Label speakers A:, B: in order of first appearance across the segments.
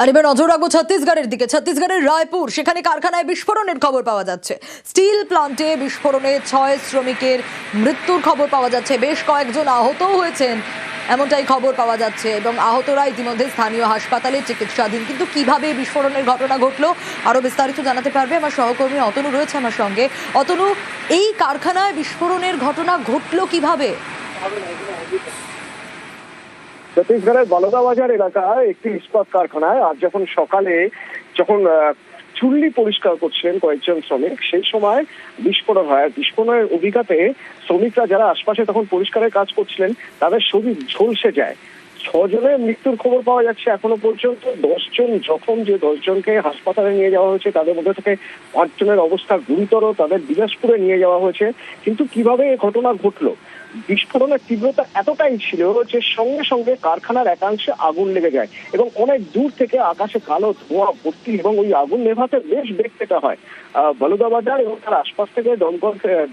A: আর এবার নজর রাখবো ছত্তিশগড়ের দিকে। ছত্তিশগড়ের রায়পুর, সেখানে কারখানায় বিস্ফোরণের খবর পাওয়া যাচ্ছে। স্টিল প্লান্টে বিস্ফোরণে 6 শ্রমিকের মৃত্যুর খবর পাওয়া যাচ্ছে। বেশ কয়েকজন আহতও হয়েছেন এমনটাই খবর পাওয়া যাচ্ছে এবং আহতরা ইতিমধ্যে স্থানীয় হাসপাতালে চিকিৎসাধীন। কিন্তু কিভাবে বিস্ফোরণের ঘটনা ঘটলো আরো বিস্তারিত জানাতে পারবে আমার সহকর্মী অতনু রয়েছে আমার সঙ্গে। অতনু, এই কারখানায় বিস্ফোরণের ঘটনা ঘটলো কিভাবে?
B: ছত্তিশগড়ের বলদাবাজার এলাকায় একটি ইস্পাত কারখানায় আজ যখন চুল্লি পরিষ্কার করছিলেন কয়েকজন শ্রমিক, সেই সময় বিস্ফোরণ হয়। বিস্ফোরণের অভিজ্ঞতাতে শ্রমিকরা যারা আশপাশে তখন পরিষ্কারের কাজ করছিলেন তাদের শরীর ঝলসে যায়। 6 জনের মৃত্যুর খবর পাওয়া যাচ্ছে এখনো পর্যন্ত। 10 জন জখম, যে 10 জনকে হাসপাতালে নিয়ে যাওয়া হয়েছে তাদের মধ্যে থেকে 5 জনের অবস্থা গুরুতর, তাদের বিলাসপুরে নিয়ে যাওয়া হয়েছে। কিন্তু কিভাবে এই ঘটনা ঘটলো? বিস্ফোরণের তীব্রতা এতটাই ছিল যে সঙ্গে সঙ্গে কারখানার একাংশে আগুন লেগে যায় এবং অনেক দূর থেকে আকাশে কালো ধোঁয়া ভর্তি, এবং ওই আগুন নেভাতে বেশ বেগ পেতে হয়। বলদাবাজার এবং তার আশপাশ থেকে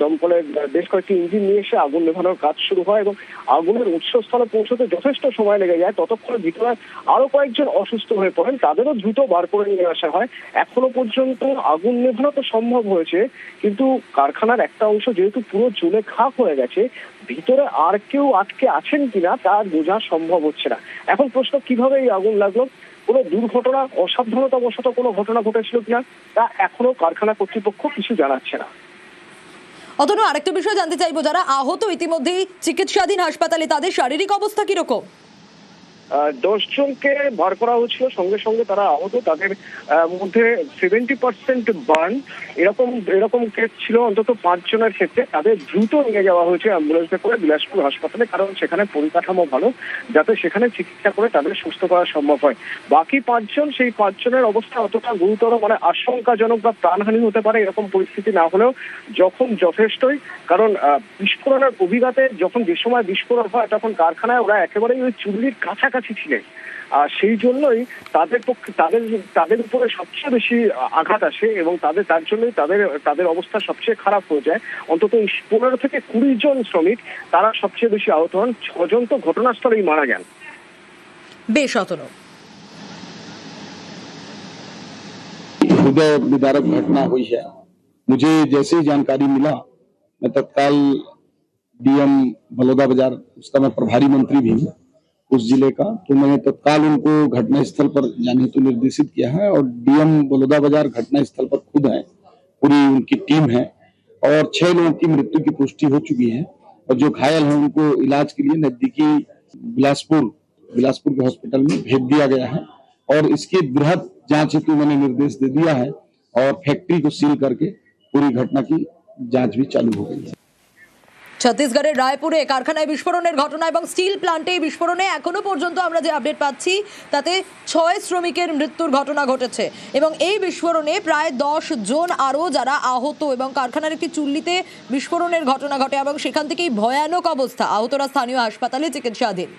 B: দমকলের বেশ কয়েকটি ইঞ্জিন নিয়ে এসে আগুন নেভানোর কাজ শুরু হয় এবং আগুনের উৎসস্থলে পৌঁছতে যথেষ্ট সময় লেগে যায়। ততক্ষণে ভিতরে আরো কয়েকজন অসুস্থ হয়ে পড়েন, তাদেরও দ্রুত বার করে নিয়ে আসা হয়। এখনো পর্যন্ত আগুন নেভানো তো সম্ভব হয়েছে, কিন্তু কারখানার একটা অংশ যেহেতু পুরো জ্বলে খাক হয়ে গেছে, ভিতরে আর কেউ আটকে আছেন কিনা তা বোঝা সম্ভব হচ্ছে না। এখন প্রশ্ন, কিভাবে এই আগুন লাগলো? কোনো দুর্ঘটনা, অসাবধানতাবশত কোনো ঘটনা ঘটেছিল কিনা তা এখনো কারখানা কর্তৃপক্ষ কিছু জানাচ্ছে না।
A: অতনু, আরেকটা বিষয় জানতে চাইবো, যারা আহত ইতিমধ্যেই চিকিৎসাধীন হাসপাতালে, তাদের শারীরিক অবস্থা কিরকম?
B: 10 জনকে বার করা হয়েছিল, সঙ্গে সঙ্গে তারা আহত। তাদের মধ্যে 70% বার্ন, এরকম কেস ছিল অন্তত 5 জনের ক্ষেত্রে। তাদের দ্রুত নিয়ে যাওয়া হয়েছে অ্যাম্বুলেন্সে করে বিলাসপুর হাসপাতালে, কারণ সেখানে পরিকাঠামো ভালো, যাতে সেখানে চিকিৎসা করে তাদের সুস্থ করা সম্ভব হয়। বাকি 5 জন, সেই 5 জনের অবস্থা অতটা গুরুতর, মানে আশঙ্কাজনক বা প্রাণহানি হতে পারে এরকম পরিস্থিতি না হলেও জখম যথেষ্টই। কারণ বিস্ফোরণের অভিজ্ঞতায় যে সময় বিস্ফোরণ হয় তখন কারখানায় ওরা একেবারেই ওই চুল্লির কাছাকাছি ছিলেন। আর সেই জন্যই তাদের উপরে সবচেয়ে বেশি আঘাত আসে এবং তার জন্যই তাদের অবস্থা সবচেয়ে খারাপ হয়ে যায়। অন্তত 15 থেকে 20 জন শ্রমিক তারা সবচেয়ে বেশি আহত হন। 6 জন তো ঘটনাস্থলেই মারা যান।
A: বেশ অতনু।
C: हृदय विदारक घटना हुई है। मुझे जैसे ही जानकारी मिला, मैं तत्काल डीएम बलौदाबाजार, उसका मैं प्रभारी मंत्री भी हूँ उस जिले का, तो मैंने तत्काल उनको घटनास्थल पर जाने हेतु निर्देशित किया है। और डीएम बलौदाबाजार घटनास्थल पर खुद है, पूरी उनकी टीम है और 6 लोगों की मृत्यु की पुष्टि हो चुकी है और जो घायल हैं उनको इलाज के लिए नजदीकी बिलासपुर के हॉस्पिटल में भेज दिया गया है। और इसकी बृहद जांच हेतु मैंने निर्देश दे दिया है और फैक्ट्री को सील करके पूरी घटना की जांच भी चालू हो गई है।
A: ছত্তিশগড়ের রায়পুরে কারখানায় বিস্ফোরণের ঘটনা এবং স্টিল প্লান্টে বিস্ফোরণে এখনো পর্যন্ত আমরা যে আপডেট পাচ্ছি তাতে 6 শ্রমিকের মৃত্যুর ঘটনা ঘটেছে এবং এই বিস্ফোরণে প্রায় 10 জন আরও যারা আহত, এবং কারখানার একটি চুল্লিতে বিস্ফোরণের ঘটনা ঘটে এবং সেখান থেকেই ভয়ানক অবস্থা, আহতরা স্থানীয় হাসপাতালে চিকিৎসাধীন।